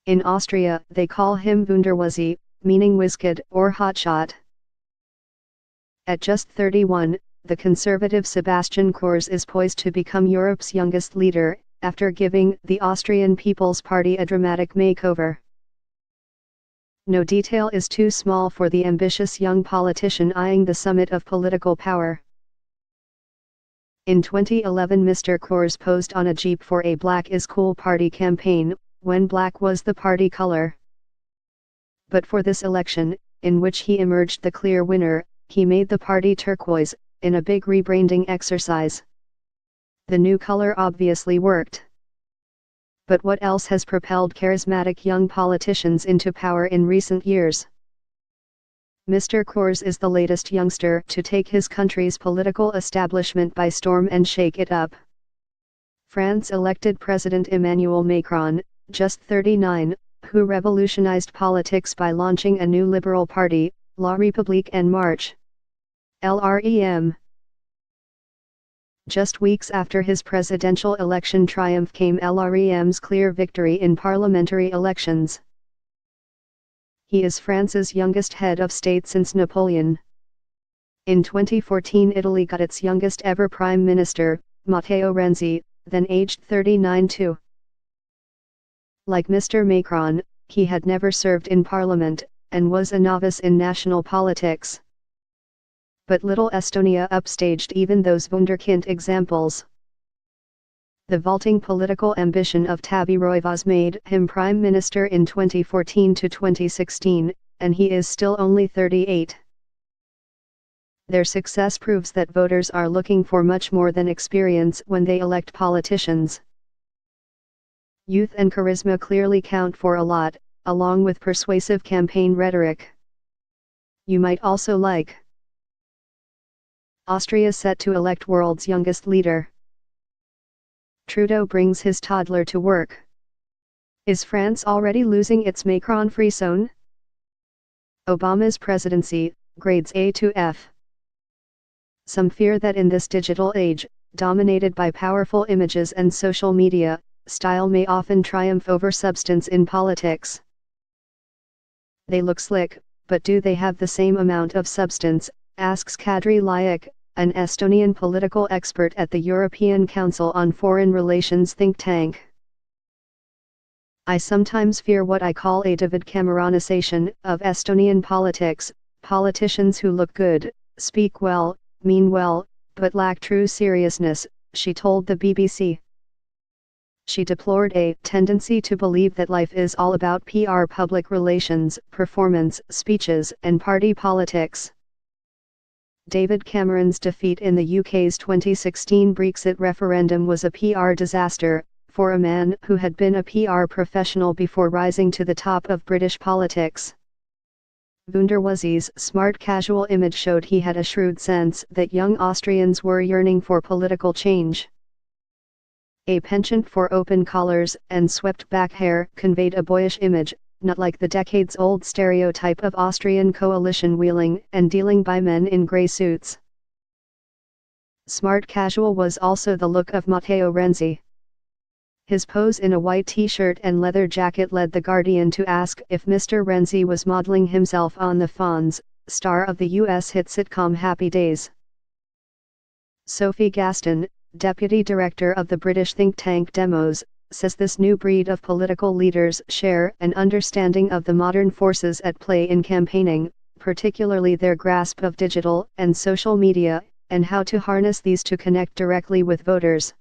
In Austria, they call him Wunderwuzzi, meaning whiz-kid or hotshot. At just 31, the conservative Sebastian Kurz is poised to become Europe's youngest leader, after giving the Austrian People's Party a dramatic makeover. No detail is too small for the ambitious young politician eyeing the summit of political power. In 2011, Mr. Kurz posed on a jeep for a Black is Cool party campaign, when black was the party color. But for this election, in which he emerged the clear winner, he made the party turquoise, in a big rebranding exercise. The new color obviously worked. But what else has propelled charismatic young politicians into power in recent years? Mr. Kurz is the latest youngster to take his country's political establishment by storm and shake it up. France elected President Emmanuel Macron, just 39, who revolutionized politics by launching a new liberal party, La République En Marche. LREM. Just weeks after his presidential election triumph came LREM's clear victory in parliamentary elections. He is France's youngest head of state since Napoleon. In 2014, Italy got its youngest ever prime minister, Matteo Renzi, then aged 39 too. Like Mr. Macron, he had never served in parliament, and was a novice in national politics. But little Estonia upstaged even those wunderkind examples. The vaulting political ambition of Taavi Rõivas made him prime minister in 2014 to 2016, and he is still only 38. Their success proves that voters are looking for much more than experience when they elect politicians. Youth and charisma clearly count for a lot, along with persuasive campaign rhetoric. You might also like Austria set to elect world's youngest leader. Trudeau brings his toddler to work. Is France already losing its Macron-free zone? Obama's presidency, grades A to F. Some fear that in this digital age, dominated by powerful images and social media, style may often triumph over substance in politics. They look slick, but do they have the same amount of substance, asks Kadri Laik, an Estonian political expert at the European Council on Foreign Relations think tank. I sometimes fear what I call a David Cameronisation of Estonian politics, politicians who look good, speak well, mean well, but lack true seriousness, she told the BBC. She deplored a tendency to believe that life is all about PR, public relations, performance, speeches, and party politics. David Cameron's defeat in the UK's 2016 Brexit referendum was a PR disaster, for a man who had been a PR professional before rising to the top of British politics. Wunderwuzzi's smart casual image showed he had a shrewd sense that young Austrians were yearning for political change. A penchant for open collars and swept back hair conveyed a boyish image, not like the decades-old stereotype of Austrian coalition wheeling and dealing by men in grey suits. Smart casual was also the look of Matteo Renzi. His pose in a white t-shirt and leather jacket led The Guardian to ask if Mr. Renzi was modeling himself on the Fonz, star of the US hit sitcom Happy Days. Sophie Gaston, deputy director of the British think tank Demos, says this new breed of political leaders share an understanding of the modern forces at play in campaigning, particularly their grasp of digital and social media, and how to harness these to connect directly with voters.